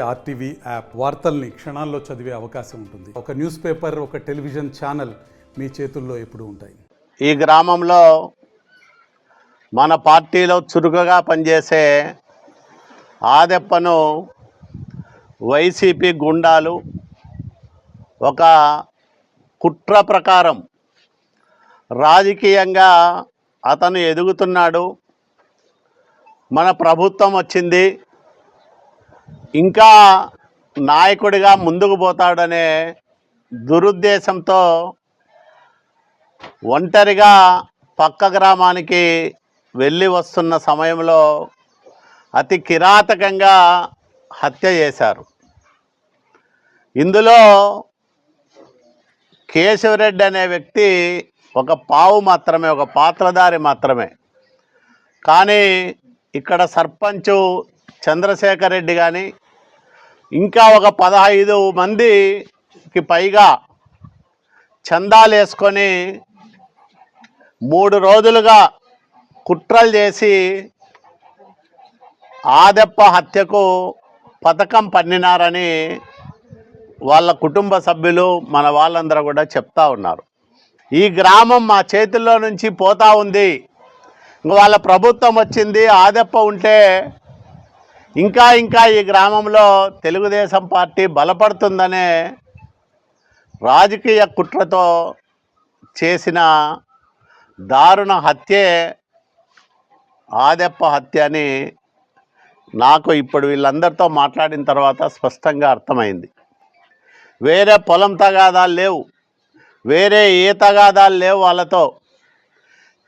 RTV app వార్తల్ని క్షణాల్లో చదివే అవకాశం ఉంటుంది. ఒక న్యూస్ పేపర్, ఒక టెలివిజన్ ఛానల్ మీ చేతుల్లో ఎప్పుడూ ఉంటాయి. ఈ గ్రామంలో మన పార్టీలో చురుకుగా పనిచేసే ఆదెప్పను వైసీపీ గుండాలు ఒక కుట్ర ప్రకారం రాజకీయంగా అతను ఎదుగుతున్నాడు, మన ప్రభుత్వం వచ్చింది, ఇంకా నాయకుడిగా ముందుకు పోతాడనే దురుద్దేశంతో ఒంటరిగా పక్క గ్రామానికి వెళ్ళి వస్తున్న సమయంలో అతి కిరాతకంగా హత్య చేశారు. ఇందులో కేశవరెడ్డి అనే వ్యక్తి ఒక పావు మాత్రమే, ఒక పాత్రధారి మాత్రమే. కానీ ఇక్కడ సర్పంచు చంద్రశేఖర్ రెడ్డి కానీ ఇంకా ఒక 15 మందికి పైగా చందాలు వేసుకొని 3 రోజులుగా కుట్రలు చేసి ఆదెప్ప హత్యకు పథకం పన్నినారని వాళ్ళ కుటుంబ సభ్యులు మన వాళ్ళందరూ కూడా చెప్తా ఉన్నారు. ఈ గ్రామం మా చేతుల్లో నుంచి పోతా ఉంది, వాళ్ళ ప్రభుత్వం వచ్చింది, ఆదెప్ప ఉంటే ఇంకా ఈ గ్రామంలో తెలుగుదేశం పార్టీ బలపడుతుందనే రాజకీయ కుట్రతో చేసిన దారుణ హత్యే ఆదెప్ప హత్య అని నాకు ఇప్పుడు వీళ్ళందరితో మాట్లాడిన తర్వాత స్పష్టంగా అర్థమైంది. వేరే పొలం తగాదాలు లేవు, వేరే ఏ తగాదాలు లేవు వాళ్ళతో.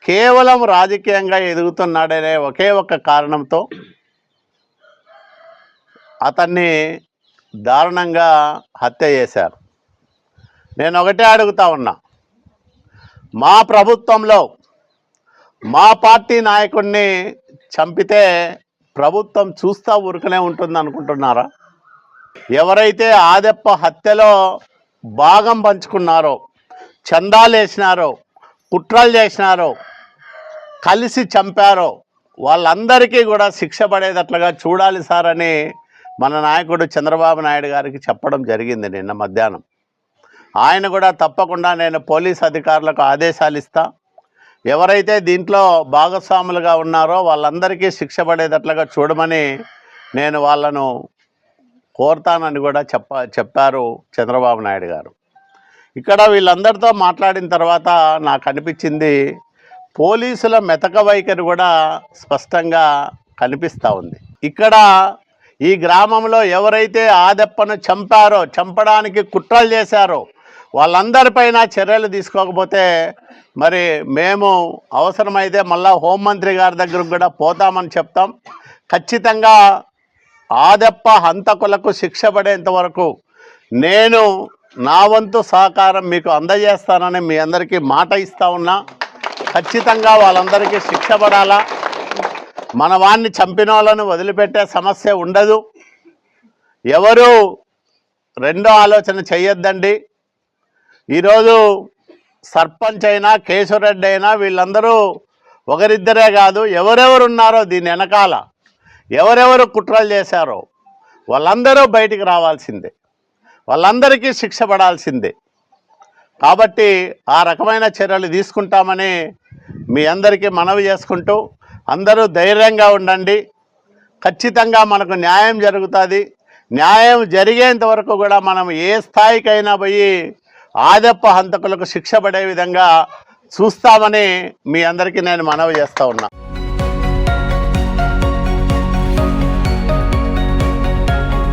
కేవలం రాజకీయంగా ఎదుగుతున్నాడనే ఒకే ఒక కారణంతో అతన్ని దారుణంగా హత్య చేశారు. నేను ఒకటే అడుగుతా ఉన్నా, మా ప్రభుత్వంలో మా పార్టీ నాయకుడిని చంపితే ప్రభుత్వం చూస్తూ ఊరుకనే ఉంటుంది అనుకుంటున్నారా? ఎవరైతే ఆదెప్ప హత్యలో భాగం పంచుకున్నారో, చందాలు వేసినారో, కుట్రలు చేసినారో, కలిసి చంపారో వాళ్ళందరికీ కూడా శిక్ష పడేటట్లుగా చూడాలి సార్ అని మన నాయకుడు చంద్రబాబు నాయుడు గారికి చెప్పడం జరిగింది నిన్న మధ్యాహ్నం. ఆయన కూడా తప్పకుండా నేను పోలీస్ అధికారులకు ఆదేశాలు ఇస్తా, ఎవరైతే దీంట్లో భాగస్వాములుగా ఉన్నారో వాళ్ళందరికీ శిక్ష పడేటట్లుగా చూడమని నేను వాళ్ళను కోరుతానని కూడా చెప్పారు చంద్రబాబు నాయుడు గారు. ఇక్కడ వీళ్ళందరితో మాట్లాడిన తర్వాత నాకు అనిపించింది, పోలీసుల మెతక వైఖరి కూడా స్పష్టంగా కనిపిస్తూ ఉంది. ఇక్కడ ఈ గ్రామంలో ఎవరైతే ఆదెప్పను చంపారో, చంపడానికి కుట్రలు చేశారో వాళ్ళందరిపైన చర్యలు తీసుకోకపోతే మరి మేము అవసరమైతే మళ్ళా హోంమంత్రి గారి దగ్గరకు కూడా పోతామని చెప్తాం. ఖచ్చితంగా ఆదెప్ప హంతకులకు శిక్ష పడేంత వరకు నేను నా వంతు సహకారం మీకు అందజేస్తానని మీ అందరికీ మాట ఇస్తా ఉన్నా. ఖచ్చితంగా వాళ్ళందరికీ శిక్ష పడాలా. మన వాడిని చంపిన వాళ్ళను వదిలిపెట్టే సమస్య ఉండదు. ఎవరు రెండో ఆలోచన చెయ్యొద్దండి. ఈరోజు సర్పంచ్ అయినా కేశవరెడ్డి అయినా వీళ్ళందరూ ఒకరిద్దరే కాదు, ఎవరెవరు ఉన్నారో దీని వెనకాల, ఎవరెవరు కుట్రలు చేశారో వాళ్ళందరూ బయటికి రావాల్సిందే, వాళ్ళందరికీ శిక్ష పడాల్సిందే. కాబట్టి ఆ రకమైన చర్యలు తీసుకుంటామని మీ అందరికీ మనవి చేసుకుంటూ అందరూ ధైర్యంగా ఉండండి. ఖచ్చితంగా మనకు న్యాయం జరుగుతుంది. న్యాయం జరిగేంత వరకు కూడా మనం ఏ స్థాయికైనా పోయి ఆదెప్ప హంతకులకు శిక్ష పడే విధంగా చూస్తామని మీ అందరికీ నేను మనవి చేస్తూ ఉన్నా.